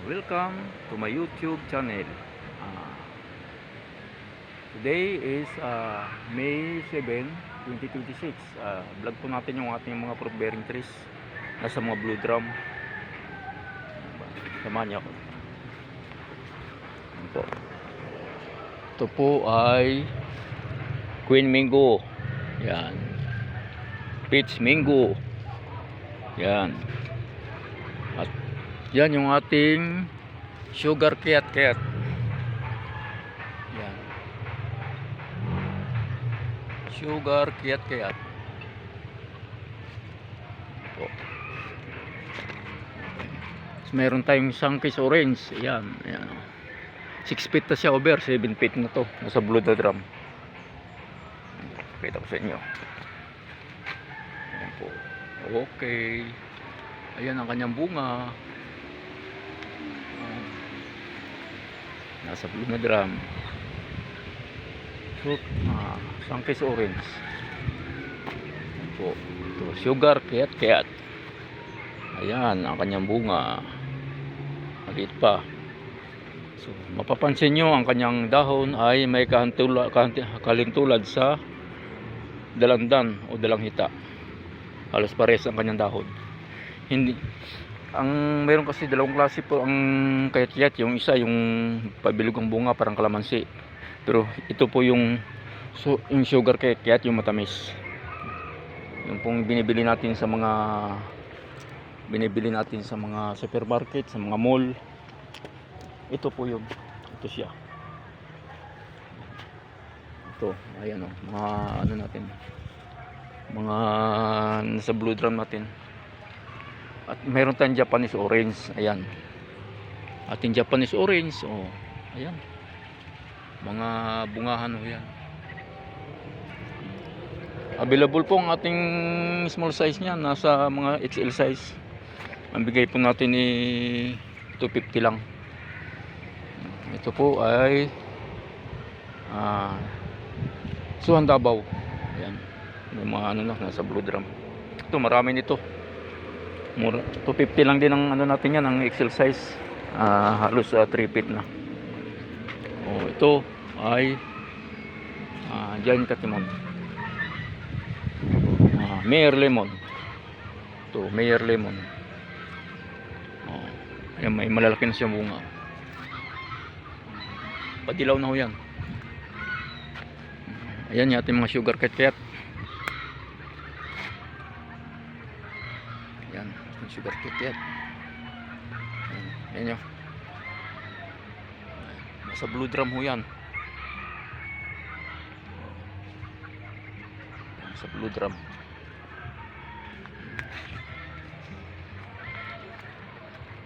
Welcome to my YouTube channel. Today is May 7, 2026. Vlog po natin yung ating mga fruit bearing trees nasa mga blue drum. Samahan niyo ako. Yan po. Ito po ay Queen Mango. Yan. Peach Mango. Yan. At yan yung ating sugar cat. Yan. Sugar cat. Po. So, meron tayong Sunkist orange. Yan. 6 feet na siya over. 7 feet na to. Nasa blue na drum. Kita ko sa inyo. Ayan po. Okay. Ayan ang kanyang bunga. Nasa blue na drum. So, Sunkist orange. Ayan po. Ito, sugar cat. Ayan ang kanyang bunga. Maliit pa. So, mapapansin nyo ang kanyang dahon ay may kalintulad sa dalandan o dalanghita. Halos pares ang kanyang dahon. Hindi meron kasi dalawang klase po ang kayat-kayat. Yung isa yung pabilog ang bunga parang kalamansi. Pero ito po yung sugar kayat-kayat, yung matamis. Yung pong binibili natin sa mga supermarket, sa mga mall. Ito po yun. Ito siya. Ito, ayan o. Mga ano natin. Mga nasa blue drum natin. At meron tayong Japanese orange. Ayan. Ating Japanese orange. Oh, ayan. Mga bungahan o yan. Available po ang ating small size niya. Nasa mga XL size. Ang bigay po natin ni 250 lang. Ito po ay Suhan Davao. Ayan. May mga ano na nasa blue drum. Ito marami nito. 250 lang din ang ano natin yan, ang XL size. Halos 3 feet na. Oh, ito ay Giant Katimon. Mayor Lemon. Ito, Mayor Lemon. Oh, ayan, may malalaki na siyang bunga. Padilaw na ho yan. Ayan yung ating mga sugar cat. Ayan, yung sugar cat. Ayan nyo. Nasa blue drum ho yan. Nasa blue drum.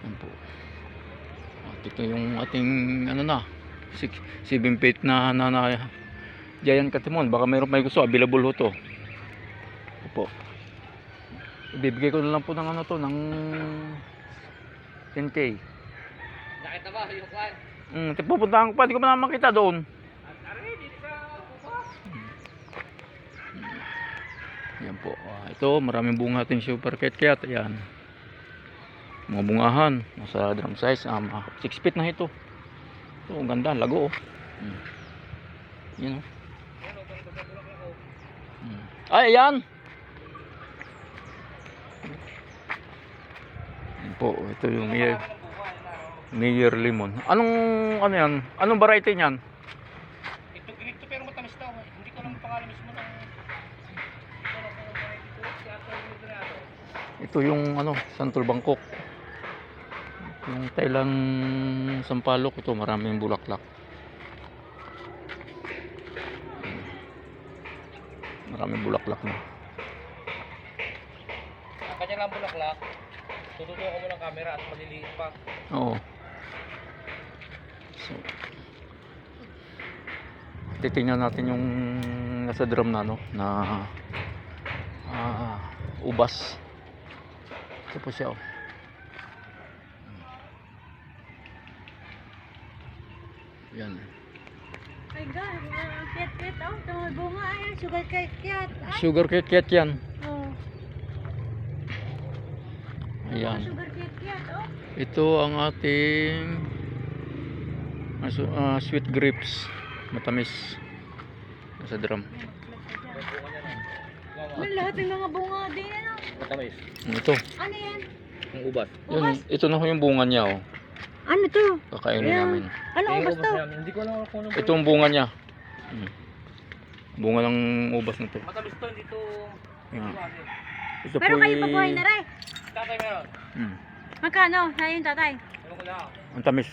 Ayan po. At ito yung ating ano na 7 feet na Giant Katimon. Baka mayroon may gusto, available ho to. Opo. Ibibigay ko na lang po ng ano to, ng 10K. Nakita ba yung kwan? Pupuntahan ko pa, hindi ko pa naman makita doon. Yan po. Ito, maraming bunga ating super cat. Ayan. Mga bungahan. Nasa drum size. 6 feet na ito. Ito, ang ganda. Lago. Yan o. Ay, ayan. Yan po. Ito yung Mayor Lemon. Anong ano yan? Anong variety niyan? Ito pero matamis daw. Hindi ko lang pangalan mismo ng Ito yung ano, Santol Bangkok. Yung Thailand Sampalok, ito maraming bulaklak. Maraming bulaklak na. kanya lang bulaklak. Tututukan mo ng camera at maliliit pa. Oo. So, titingnan natin yung nasa drum na no, na ubas. Ito po siya. Yan. Ay God, ket oh, may bunga ay sugar cat. Sugar cat yan. Oh. Ayan. Sugar cat oh. Ito ang ating sweet grapes. Matamis. Nasa drum. May lahat ng mga bunga din, ano? Matamis. Ito. Ano yan? Ang ubas. Yun, ito na ho yung bunga niya. Oh. Ano to? Kakainin Ayan. namin. Ano Yung ubas to? namin, hindi ko alam kung ano. Ito ang bunga niya. Bunga ng ubas na to. Matamis to, hindi to. Yan. Ito Pero po kayo pabuhay na rin. Tatay meron. Magkano? Sa'yo yung tatay? Ewan ko lang. Ang tamis.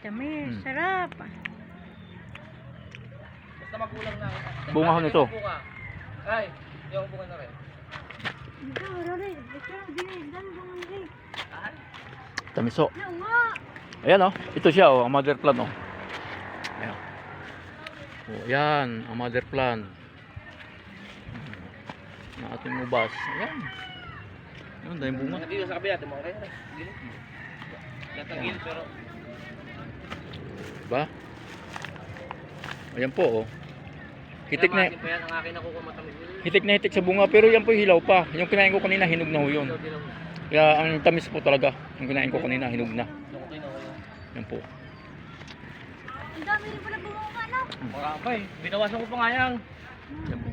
Tamis. Mm. Sarap. Basta magulang na. Bunga ho nito. Bunga. Ay, yung bunga na rin. Ikaw, Rory. Ikaw, din. Dami bunga na rin. Tamis ho. Ano nga? Ayan oh. Ito siya oh. Ang mother plant oh. Ayan. Oh, yan. Ang mother plant. Na ating ubas. Ayan. Ayan. Dahil bunga. Nandito sa kabila, ito mga kayo rin. Gilid. Lahat ng gilid, pero Diba? Ayan po oh. Hitik Kaya na. pa yan, ang akin nakukuha matamis. Hitik na hitik sa bunga. Pero yan po hilaw pa. Yung kinain ko kanina hinog na ho yun. Kaya ang tamis po talaga. Yung kinain ko kanina hinog na. Okay na kayo. Yan po. Ang dami rin pala bunga, no? Marami eh. Binawasan ko pa nga yan. Yan po.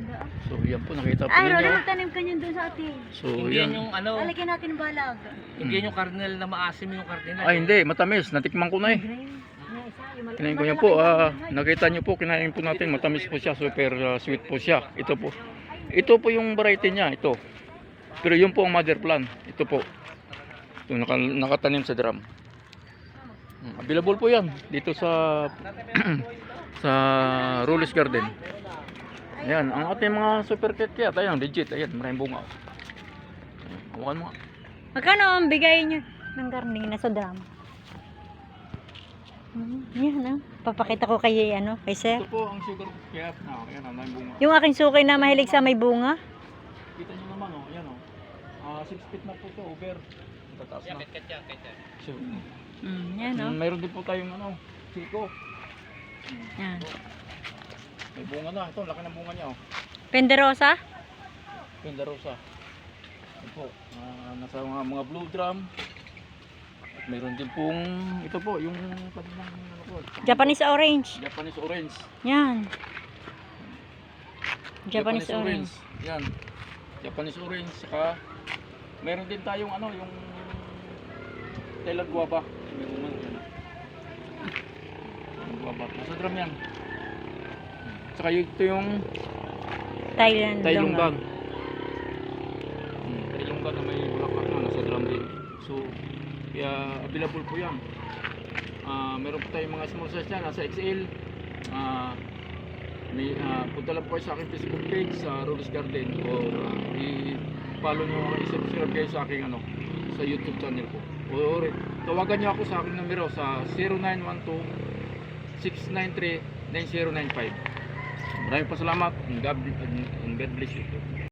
So yan po nakita po Ay, Rory, ninyo. magtanim ka niyan doon sa atin. So Hindi yan yan. yung ano, Lalagyan natin ng balag. hindi yan yung cardinal na maasim yung cardinal. Ay hindi. Matamis. Natikman ko na eh. Kinain ko niya po, nakita niyo po, kinain po natin, matamis po siya, super sweet po siya. Ito po yung variety niya, ito. Pero yun po ang mother plant, ito po. Ito, nakatanim sa drum. Available po yan, dito sa sa Rullis Garden. Ayan, ang ating mga super kit, ayan, legit, ayan, maraming bunga. Hawakan mo nga. Magkano ang bigay niyo ng gardening na sa drum? Yan, ah. Papakita ko kay, kay sir. Ito po ang sugar kit, ayan, ang maraming bunga. Yung aking suki na mahilig sa may bunga. Kita nyo naman, oh, ayan, 6 feet na po ito, over. Tataas Yan, na. ket yan, ket yan. So, Yan, mayroon din po tayong siko. Yan. May bunga na. Ito, laki ng bunga niya. Oh. Penderosa? Penderosa. Ito po. Nasa mga blue drum. At mayroon din pong, ito po, yung Japanese orange. Japanese orange. Yan. Japanese orange. Yan. Japanese orange. Saka, mayroon din tayong yung Thailand guava. May bunga yan. Thailand guava. Nasa drum yan. Saka ito yung Thailand Tailonggang. Tailonggang na may bulaklak na nasa drum din. So, kaya available po yan. Meron po tayong mga small size na nasa XL. Punta lang po kayo sa aking Facebook page sa Rullis Garden or i-follow nyo, i-subscribe kayo sa aking sa YouTube channel ko. Or tawagan nyo ako sa aking numero sa 0912-693-9095. Maraming pasalamat and God bless you.